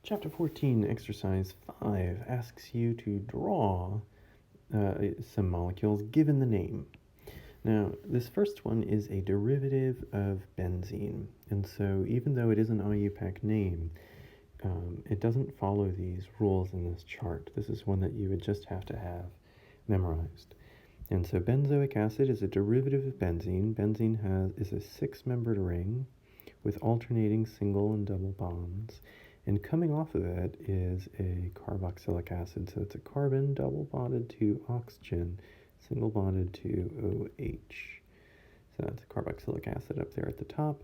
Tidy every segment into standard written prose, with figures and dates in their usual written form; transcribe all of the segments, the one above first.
Chapter 14, Exercise 5, asks you to draw some molecules given the name. Now, this first one is a derivative of benzene, and so even though it is an IUPAC name, it doesn't follow these rules in this chart. This is one that you would just have to have memorized. And so benzoic acid is a derivative of benzene. Benzene is a 6-membered ring with alternating single and double bonds. And coming off of it is a carboxylic acid. So it's a carbon double bonded to oxygen, single bonded to OH. So that's a carboxylic acid up there at the top.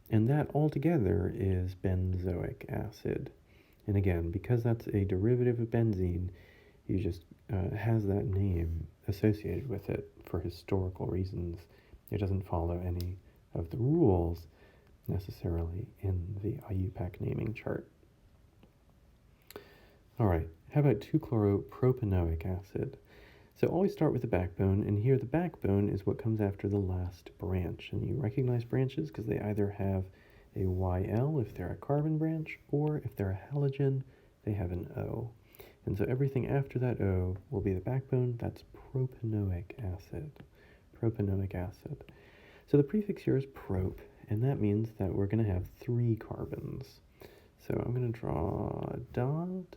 And that altogether is benzoic acid. And again, because that's a derivative of benzene, you just has that name associated with it for historical reasons. It doesn't follow any of the rules necessarily in the IUPAC naming chart. All right, how about 2-chloropropanoic acid? So always start with the backbone, and here the backbone is what comes after the last branch. And you recognize branches because they either have a YL if they're a carbon branch, or if they're a halogen, they have an O. And so everything after that O will be the backbone. That's propanoic acid. Propanoic acid. So the prefix here is prop, and that means that we're going to have 3 carbons. So I'm going to draw a dot.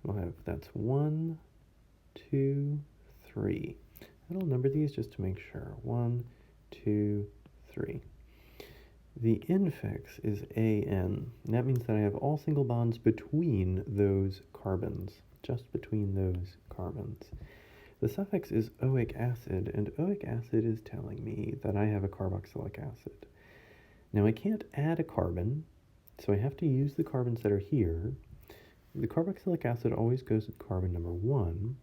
We'll have, that's 1, 2, 3. And I'll number these just to make sure. 1, 2, 3. The infix is AN, and that means that I have all single bonds between those carbons, just between those carbons. The suffix is oic acid, and oic acid is telling me that I have a carboxylic acid. Now I can't add a carbon, so I have to use the carbons that are here. The carboxylic acid always goes with carbon number 1,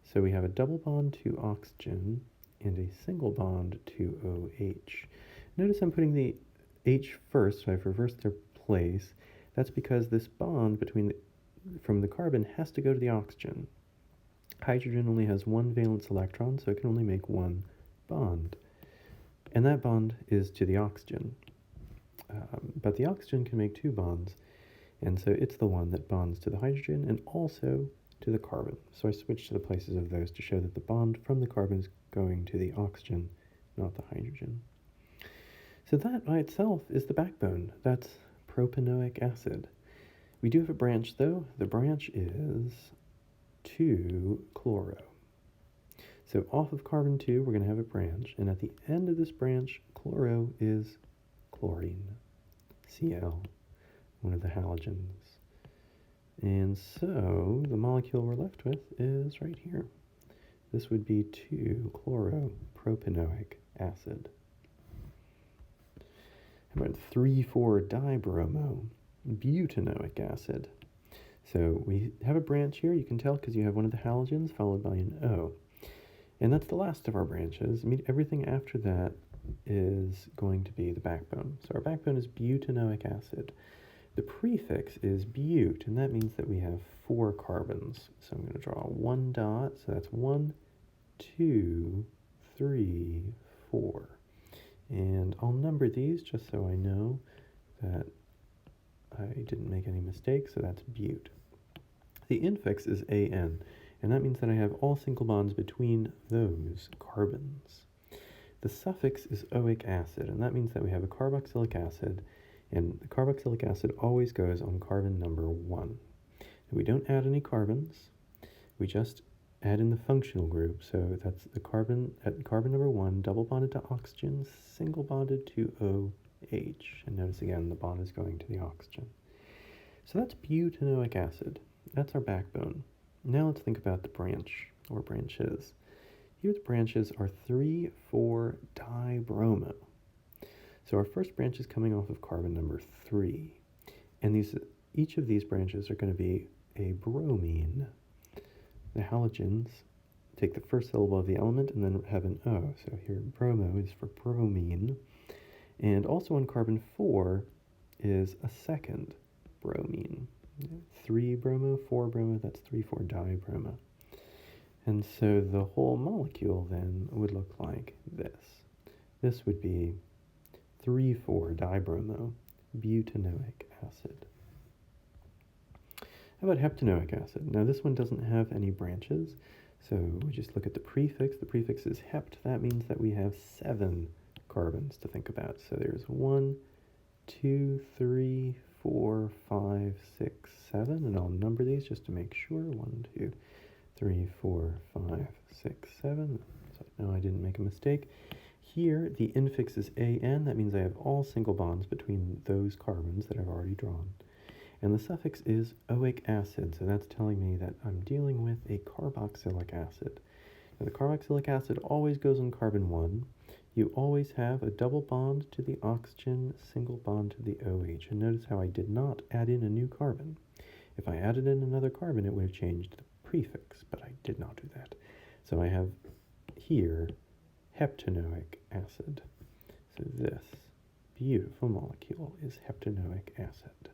so we have a double bond to oxygen and a single bond to OH. Notice I'm putting the H first, so I've reversed their place. That's because this bond from the carbon has to go to the oxygen. Hydrogen only has 1 valence electron, so it can only make 1 bond. And that bond is to the oxygen. But the oxygen can make 2 bonds, and so it's the one that bonds to the hydrogen and also to the carbon. So I switched to the places of those to show that the bond from the carbon is going to the oxygen, not the hydrogen. So that by itself is the backbone. That's propanoic acid. We do have a branch though. The branch is 2-chloro. So off of carbon 2, we're going to have a branch, and at the end of this branch, chloro is chlorine, Cl, one of the halogens. And so the molecule we're left with is right here. This would be 2-chloropropanoic acid. How about 3,4-dibromo, butanoic acid? So we have a branch here, you can tell because you have one of the halogens followed by an O. And that's the last of our branches. Everything after that is going to be the backbone. So our backbone is butanoic acid. The prefix is but, and that means that we have 4 carbons. So I'm going to draw 1 dot, so that's 1, 2, 3, 4. And I'll number these just so I know that I didn't make any mistakes, so that's but. The infix is AN, and that means that I have all single bonds between those carbons. The suffix is oic acid, and that means that we have a carboxylic acid, and the carboxylic acid always goes on carbon number 1. And we don't add any carbons, we just add in the functional group, so that's the carbon at carbon number 1, double bonded to oxygen, single bonded to OH. And notice again, the bond is going to the oxygen. So that's butanoic acid. That's our backbone. Now let's think about the branch, or branches. Here the branches are 3,4-dibromo. So our first branch is coming off of carbon number 3. And each of these branches are going to be a bromine. The halogens take the first syllable of the element and then have an O. So here bromo is for bromine. And also on carbon 4 is a second bromine. 3-bromo, 4-bromo, that's 3,4-dibromo. And so the whole molecule then would look like this. This would be 3,4-dibromo butanoic acid. How about heptanoic acid? Now this one doesn't have any branches, so we just look at the prefix. The prefix is hept. That means that we have 7 carbons to think about. So there's 1, 2, 3, 4, 5, 6, 7, and I'll number these just to make sure. 1, 2, 3, 4, 5, 6, 7. So no, I didn't make a mistake. Here, the infix is AN. That means I have all single bonds between those carbons that I've already drawn. And the suffix is oic acid, so that's telling me that I'm dealing with a carboxylic acid. Now, the carboxylic acid always goes on carbon 1. You always have a double bond to the oxygen, single bond to the OH. And notice how I did not add in a new carbon. If I added in another carbon, it would have changed the prefix, but I did not do that. So I have here heptanoic acid. So this beautiful molecule is heptanoic acid.